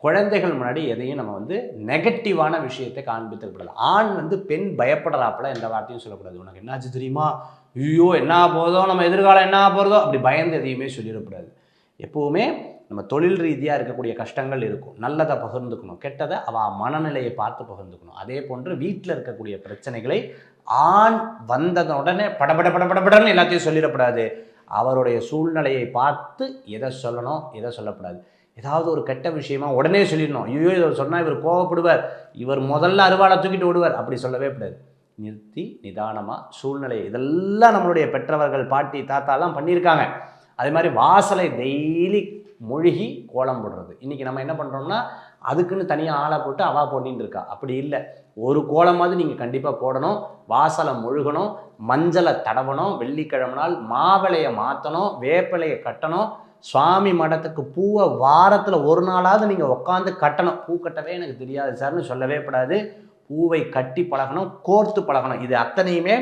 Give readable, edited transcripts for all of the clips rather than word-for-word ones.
குழந்தைகள் முன்னாடி எதையும் நம்ம வந்து நெகட்டிவான விஷயத்தை காண்பித்துக்கூடாது. ஆண் வந்து பெண் பயப்படுறாப்புல எந்த வார்த்தையும் சொல்லக்கூடாது. உனக்கு என்னாச்சு தெரியுமா, ஐயோ என்ன போதோ, நம்ம எதிர்காலம் என்ன போகிறதோ, அப்படி பயந்து எதையுமே சொல்லிடக்கூடாது. எப்போவுமே நம்ம தொழில் ரீதியாக இருக்கக்கூடிய கஷ்டங்கள் இருக்கும், நல்லதை பகிர்ந்துக்கணும், கெட்டதை அவள் மனநிலையை பார்த்து பகிர்ந்துக்கணும். அதே போன்று வீட்டில் இருக்கக்கூடிய பிரச்சனைகளை ஆண் வந்ததுடனே படபடன்னு எல்லாத்தையும் சொல்லிடக்கூடாது. அவருடைய சூழ்நிலையை பார்த்து எதை சொல்லணும், எதை சொல்லக்கூடாது. ஏதாவது ஒரு கெட்ட விஷயமா உடனே சொல்லிடணும், ஐயோ இதை சொன்னால் இவர் கோவப்படுவார், இவர் முதல்ல அருவாளை தூக்கிட்டு விடுவார், அப்படி சொல்லவே கூடாது. நிறுத்தி நிதானமாக சூழ்நிலை, இதெல்லாம் நம்மளுடைய பெற்றவர்கள் பாட்டி தாத்தாலாம் பண்ணியிருக்காங்க. அதே மாதிரி வாசலை டெய்லி மொழிகி கோலம் போடுறது. இன்றைக்கி நம்ம என்ன பண்ணுறோம்னா அதுக்குன்னு தனியாக ஆளை போட்டு அவா போட்டின்னு இருக்கா. அப்படி இல்லை, ஒரு கோலமாவது நீங்கள் கண்டிப்பாக போடணும். வாசலை மொழுகணும், மஞ்சளை தடவணும், வெள்ளிக்கிழமை நாள் மாவிளையை மாற்றணும், வேப்பிலையை கட்டணும், சுவாமி மடத்துக்கு பூவை வாரத்தில் ஒரு நாளாவது நீங்கள் உட்காந்து கட்டணும். பூ கட்டவே எனக்கு தெரியாது சார்னு சொல்லவே கூடாது. பூவை கட்டி பழகணும், கோர்த்து பழகணும். இது அத்தனையுமே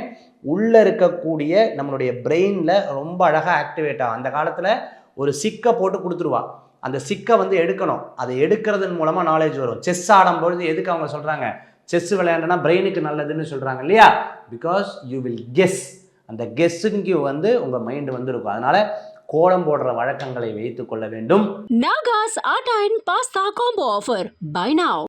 உள்ளே இருக்கக்கூடிய நம்மளுடைய பிரெயினில் ரொம்ப அழகாக ஆக்டிவேட் ஆகும். அந்த காலத்தில் ஒரு சிக்கை போட்டு கொடுத்துருவா, அந்த சிக்கை வந்து எடுக்கணும். அதை எடுக்கிறதன் மூலமாக நாலேஜ் வரும். செஸ் ஆடும்பொழுது எதுக்கு அவங்க சொல்கிறாங்க, செஸ் விளையாண்டுனா பிரெயினுக்கு நல்லதுன்னு சொல்கிறாங்க இல்லையா? Because you will guess. அந்த கெஸ்ஸுக்கு வந்து உங்கள் மைண்டு வந்து இருக்கும். அதனால் கோலம் போடுற வழக்கங்களை வைத்துக் கொள்ள வேண்டும். Naga's Art and Pasta Combo Offer. Buy now.